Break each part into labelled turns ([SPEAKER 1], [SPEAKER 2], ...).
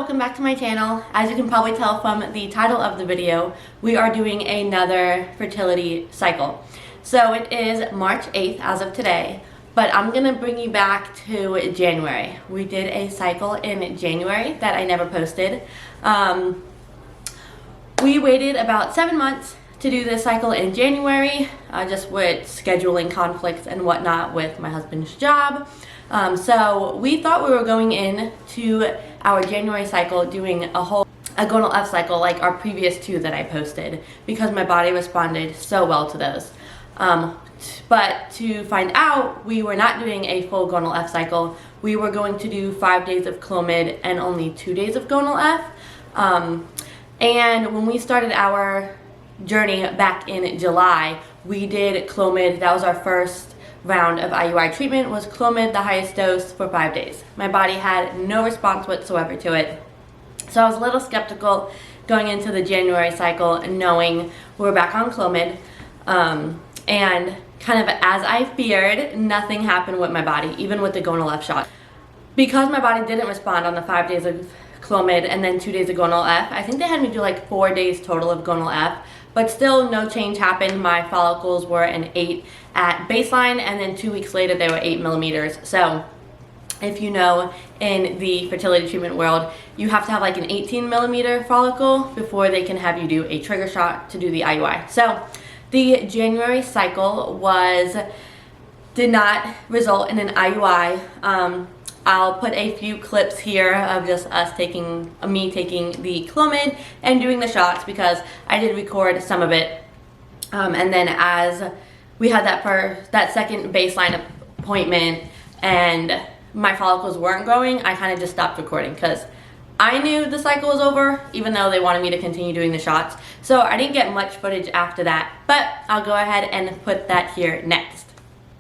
[SPEAKER 1] welcome back to my channel. As you can probably tell from the title of the video, we are doing another fertility cycle. So it is March 8th as of today, but I'm gonna bring you back to January. We did a cycle in January that I never posted. We waited about 7 months to do this cycle in January, just with scheduling conflicts and whatnot with my husband's job. So we thought we were going in to our January cycle doing a gonal F cycle like our previous two that I posted, because my body responded so well to those. But to find out, we were not doing a full gonal F cycle. We were going to do 5 days of Clomid and only 2 days of gonal F. And when we started our journey back in July, we did Clomid. That was our first round of IUI treatment, was Clomid, the highest dose, for 5 days. My body had no response whatsoever to it. So I was a little skeptical going into the January cycle and knowing we were back on Clomid. And kind of as I feared, nothing happened with my body, even with the gonal F shot. Because my body didn't respond on the 5 days of Clomid and then 2 days of gonal F, I think they had me do like 4 days total of gonal F, but still no change happened. My follicles were an 8 at baseline, and then 2 weeks later they were 8 millimeters. So if you know, in the fertility treatment world, you have to have like an 18 millimeter follicle before they can have you do a trigger shot to do the IUI. So the January cycle did not result in an IUI. I'll put a few clips here of just me taking the Clomid and doing the shots, because I did record some of it. And then as we had that second baseline appointment and my follicles weren't growing, I kind of just stopped recording because I knew the cycle was over, even though they wanted me to continue doing the shots. So I didn't get much footage after that, but I'll go ahead and put that here next.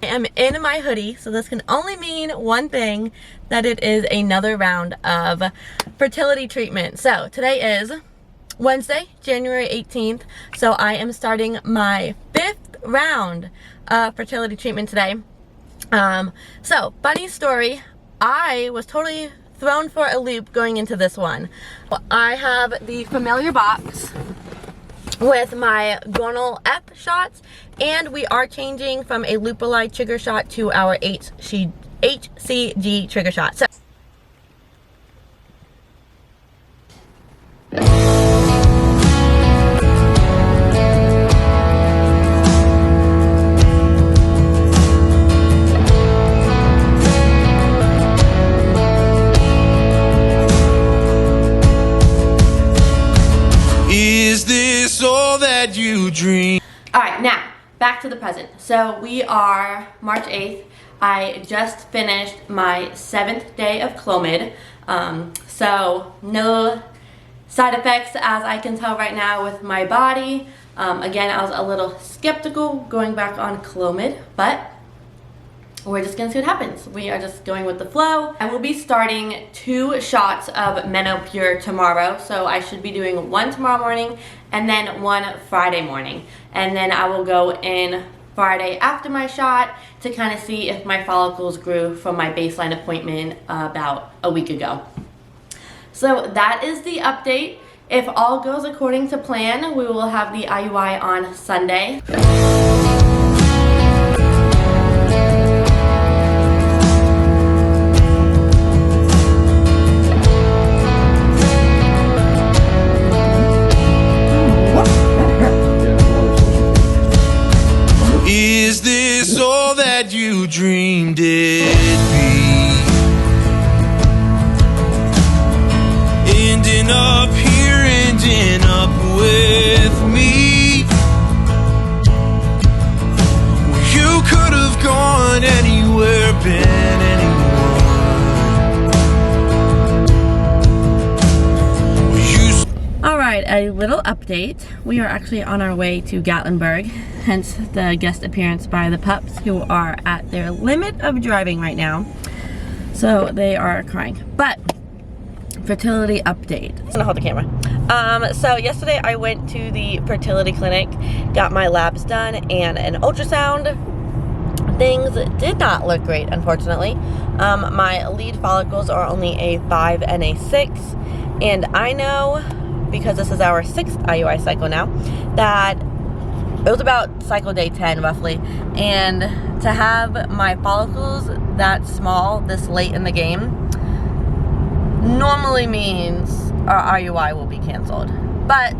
[SPEAKER 1] I am in my hoodie, so this can only mean one thing, that it is another round of fertility treatment. So today is Wednesday, January 18th, so I am starting my 5th round of fertility treatment today. So funny story, I was totally thrown for a loop going into this one. I have the familiar box with my gonal F shots, and we are changing from a leuprolide trigger shot to our HCG trigger shot. So
[SPEAKER 2] is this all that you dream?
[SPEAKER 1] alright, now back to the present. So we are March 8th. I just finished my 7th day of Clomid. So no side effects as I can tell right now with my body. Again, I was a little skeptical going back on Clomid, but we're just gonna see what happens. We are just going with the flow. I will be starting 2 shots of Menopure tomorrow. So I should be doing 1 tomorrow morning and then 1 Friday morning. And then I will go in Friday after my shot to kind of see if my follicles grew from my baseline appointment about a week ago. So that is the update. If all goes according to plan, we will have the IUI on Sunday.
[SPEAKER 2] Is this all that you dreamed it'd be? Ending up here, ending up with me. Well, you could have gone anywhere, been anyone. Well,
[SPEAKER 1] Alright, a little update. We are actually on our way to Gatlinburg, hence the guest appearance by the pups, who are at their limit of driving right now. So they are crying. But fertility update. I'm gonna hold the camera. So yesterday I went to the fertility clinic, got my labs done and an ultrasound. Things did not look great, unfortunately. My lead follicles are only a 5 and a 6, And I know, because this is our 6th IUI cycle now, that it was about cycle day 10 roughly, and to have my follicles that small this late in the game normally means our IUI will be canceled. But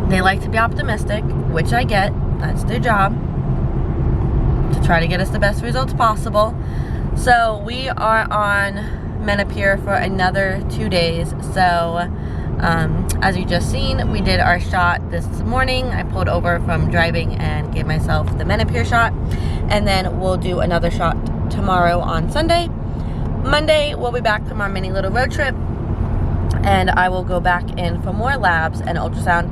[SPEAKER 1] they like to be optimistic, which I get. That's their job, to try to get us the best results possible. So we are on Menopur for another 2 days. So as you just seen, we did our shot this morning. I pulled over from driving and gave myself the Menopur shot, and then we'll do another shot tomorrow on Sunday. Monday we'll be back from our mini little road trip, and I will go back in for more labs and ultrasound.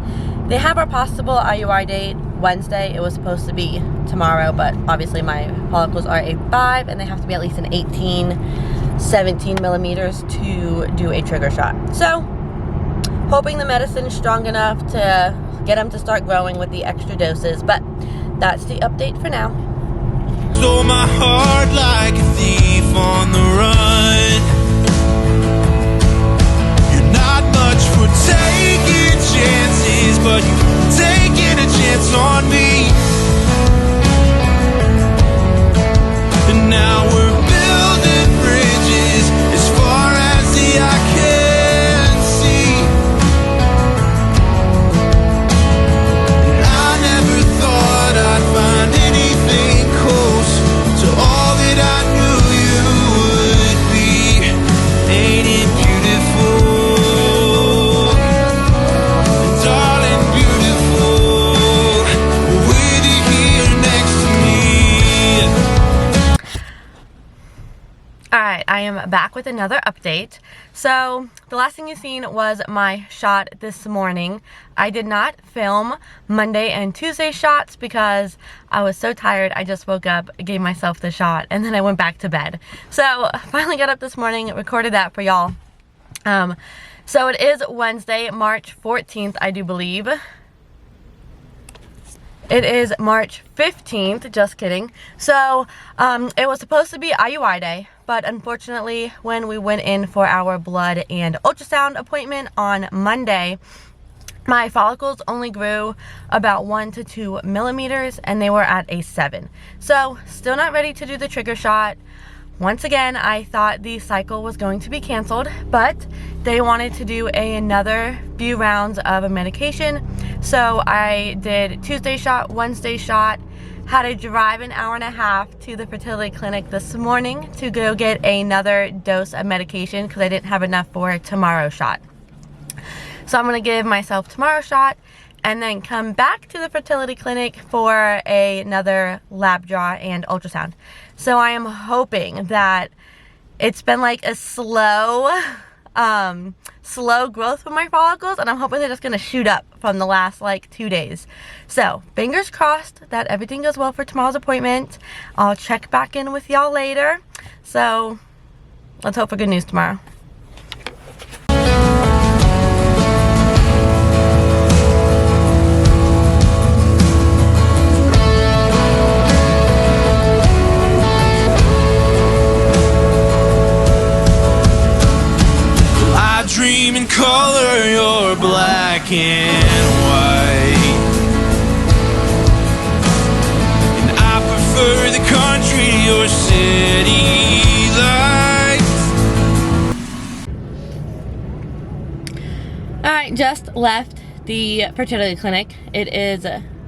[SPEAKER 1] They have our possible IUI date Wednesday. It was supposed to be tomorrow, but obviously my follicles are a 5 and they have to be at least an 17 millimeters to do a trigger shot. So hoping the medicine is strong enough to get them to start growing with the extra doses, but that's the update for now.
[SPEAKER 2] Stole my heart like a thief on the run. You're not much for taking chances, but you're taking a chance on me. And now we're building bridges as far as the eye can see. And I never thought I'd find anything close to all that I knew you would be. Ain't it beautiful? And darling, beautiful, with you here next to me.
[SPEAKER 1] Alright, I am back with another update. So, the last thing you've seen was my shot this morning. I did not film Monday and Tuesday shots because I was so tired. I just woke up, gave myself the shot, and then I went back to bed. So, finally got up this morning, recorded that for y'all. So it is Wednesday, March 14th, I do believe. It is March 15th, just kidding. So, it was supposed to be IUI day, but unfortunately, when we went in for our blood and ultrasound appointment on Monday, my follicles only grew about 1 to 2 millimeters, and they were at a 7. So, still not ready to do the trigger shot. Once again, I thought the cycle was going to be canceled, but they wanted to do another few rounds of a medication. So I did Tuesday shot, Wednesday shot, had to drive an hour and a half to the fertility clinic this morning to go get another dose of medication because I didn't have enough for tomorrow's shot. So I'm going to give myself tomorrow's shot and then come back to the fertility clinic for another lab draw and ultrasound. So I am hoping that it's been like a slow growth for my follicles, and I'm hoping they're just going to shoot up from the last like 2 days. So fingers crossed that everything goes well for tomorrow's appointment. I'll check back in with y'all later. So let's hope for good news tomorrow.
[SPEAKER 2] Dream in color, you're black and white, and I prefer the country to your city lights.
[SPEAKER 1] Alright, just left the fertility clinic. It is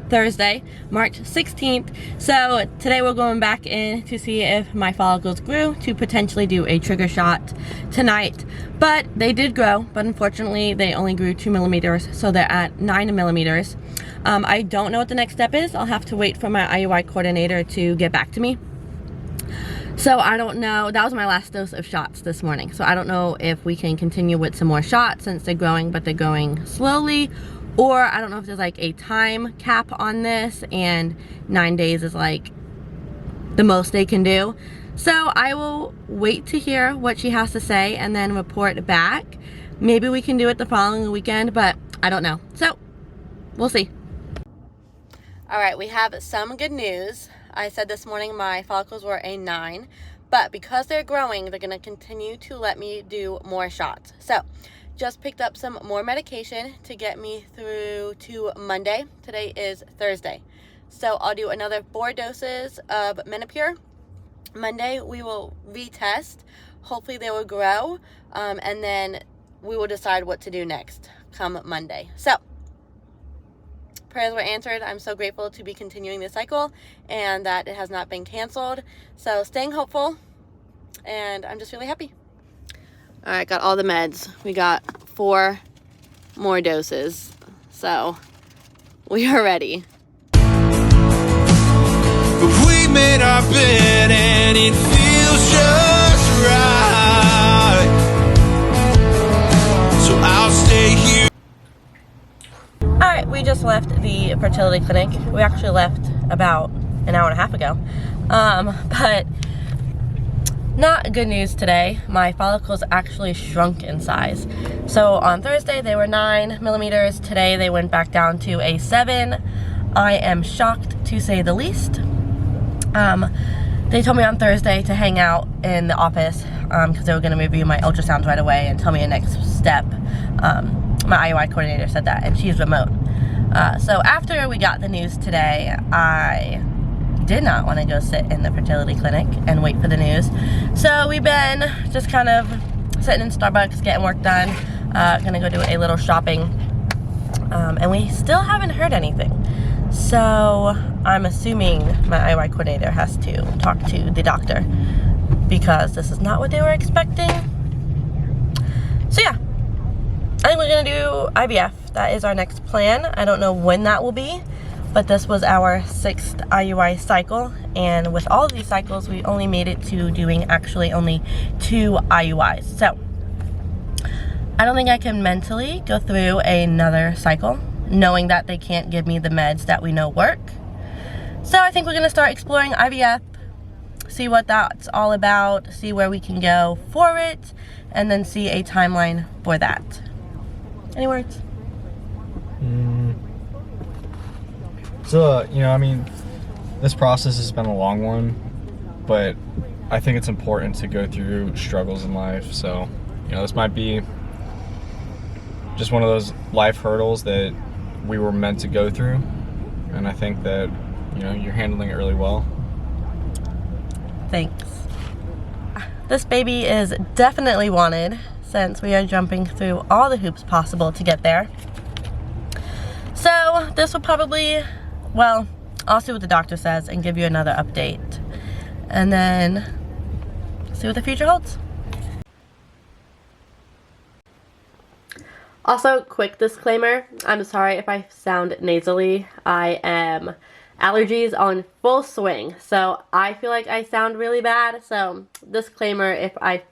[SPEAKER 1] Thursday, March 16th. So today we're going back in to see if my follicles grew to potentially do a trigger shot tonight. But they did grow, but unfortunately they only grew 2 millimeters, so they're at 9 millimeters. I don't know what the next step is. I'll have to wait for my IUI coordinator to get back to me. So I don't know. That was my last dose of shots this morning. So I don't know if we can continue with some more shots since they're growing, but they're growing slowly. Or I don't know if there's like a time cap on this and 9 days is like the most they can do. So I will wait to hear what she has to say and then report back. Maybe we can do it the following weekend, but I don't know. So we'll see. All right, we have some good news. I said this morning my follicles were a 9, but because they're growing, they're going to continue to let me do more shots. So just picked up some more medication to get me through to Monday. Today is Thursday. So I'll do another 4 doses of Menopur. Monday we will retest. Hopefully they will grow. And then we will decide what to do next come Monday. So prayers were answered. I'm so grateful to be continuing this cycle and that it has not been canceled. So staying hopeful, and I'm just really happy. All right, got all the meds. We got 4 more doses. So we are ready.
[SPEAKER 2] We made our bed and it feels just right. So I'll stay here.
[SPEAKER 1] Alright, we just left the fertility clinic. We actually left about an hour and a half ago. But not good news today. My follicles actually shrunk in size. So on Thursday they were 9 millimeters. Today they went back down to a 7. I am shocked to say the least. They told me on Thursday to hang out in the office because they were going to review my ultrasounds right away and tell me a next step. My IUI coordinator said that, and she's remote. So after we got the news today, I did not want to go sit in the fertility clinic and wait for the news. So we've been just kind of sitting in Starbucks, getting work done. Gonna go do a little shopping. And we still haven't heard anything. So I'm assuming my IUI coordinator has to talk to the doctor because this is not what they were expecting. So yeah, I think we're gonna do IVF. That is our next plan. I don't know when that will be, but this was our 6th IUI cycle, and with all of these cycles we only made it to doing actually only 2 IUIs. So I don't think I can mentally go through another cycle knowing that they can't give me the meds that we know work. So I think we're gonna start exploring IVF, see what that's all about, see where we can go for it, and then see a timeline for that. Any words?
[SPEAKER 3] So, you know, I mean, this process has been a long one, but I think it's important to go through struggles in life. So, you know, this might be just one of those life hurdles that we were meant to go through. And I think that, you know, you're handling it really well.
[SPEAKER 1] Thanks. This baby is definitely wanted since we are jumping through all the hoops possible to get there. So this will probably, well, I'll see what the doctor says and give you another update. And then see what the future holds. Also, quick disclaimer, I'm sorry if I sound nasally. I am allergies on full swing, so I feel like I sound really bad, so disclaimer if I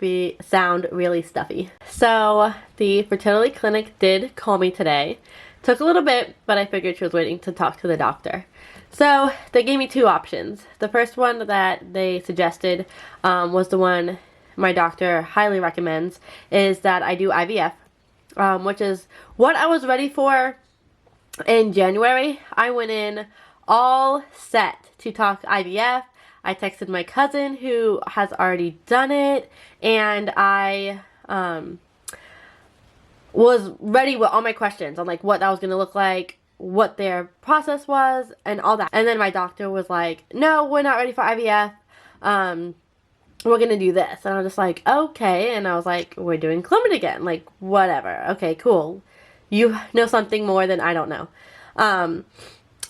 [SPEAKER 1] sound really stuffy. So the fertility clinic did call me today. Took a little bit, but I figured she was waiting to talk to the doctor. So they gave me 2 options. The first one that they suggested was the one my doctor highly recommends, is that I do IVF, which is what I was ready for in January. I went in all set to talk IVF. I texted my cousin who has already done it, and I was ready with all my questions on like what that was going to look like, what their process was, and all that. And then my doctor was like, no, we're not ready for IVF. We're going to do this. And I was just like, okay. And I was like, we're doing Clomid again. Like, whatever. Okay, cool. You know something more than I don't know.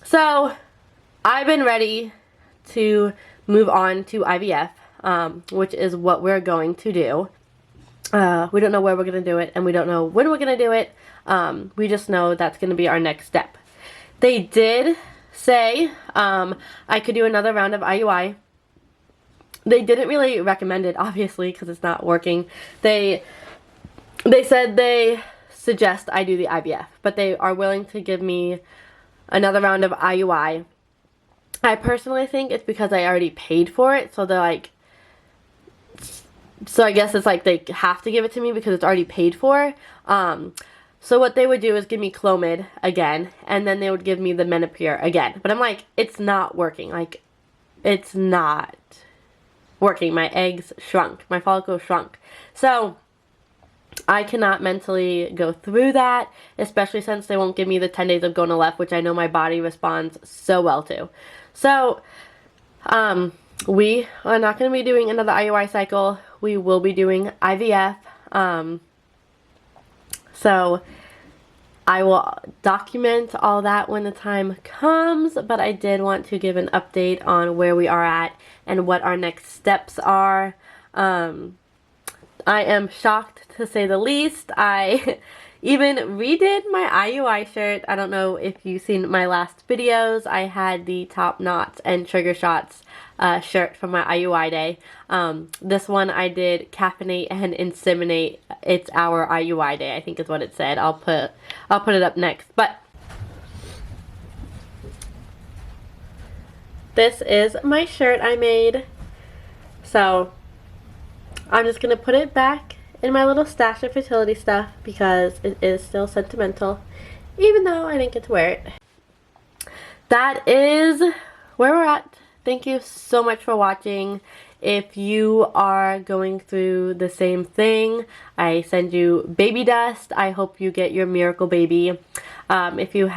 [SPEAKER 1] So I've been ready to move on to IVF, which is what we're going to do. We don't know where we're going to do it, and we don't know when we're going to do it. We just know that's going to be our next step. They did say I could do another round of IUI. They didn't really recommend it, obviously, because it's not working. They said they suggest I do the IVF, but they are willing to give me another round of IUI. I personally think it's because I already paid for it, so they're like, so I guess it's like they have to give it to me because it's already paid for. So what they would do is give me Clomid again, and then they would give me the Menopur again. But I'm like, it's not working. Like, it's not working. My eggs shrunk. My follicles shrunk. So I cannot mentally go through that, especially since they won't give me the 10 days of Gonal-f, which I know my body responds so well to. So, we are not going to be doing another IUI cycle. We will be doing IVF. So, I will document all that when the time comes, but I did want to give an update on where we are at and what our next steps are. I am shocked, to say the least. I even redid my IUI shirt. I don't know if you've seen my last videos. I had the Top Knots and Trigger Shots shirt from my IUI day. This one I did caffeinate and inseminate. It's our IUI day, I think is what it said. I'll put it up next. But this is my shirt I made. So I'm just going to put it back in my little stash of fertility stuff because it is still sentimental, even though I didn't get to wear it. That is where we're at. Thank you so much for watching. If you are going through the same thing, I send you baby dust. I hope you get your miracle baby. If you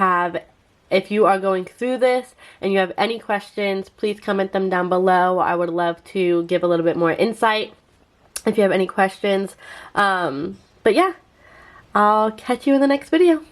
[SPEAKER 1] are going through this and you have any questions, please comment them down below. I would love to give a little bit more insight if you have any questions. But yeah, I'll catch you in the next video.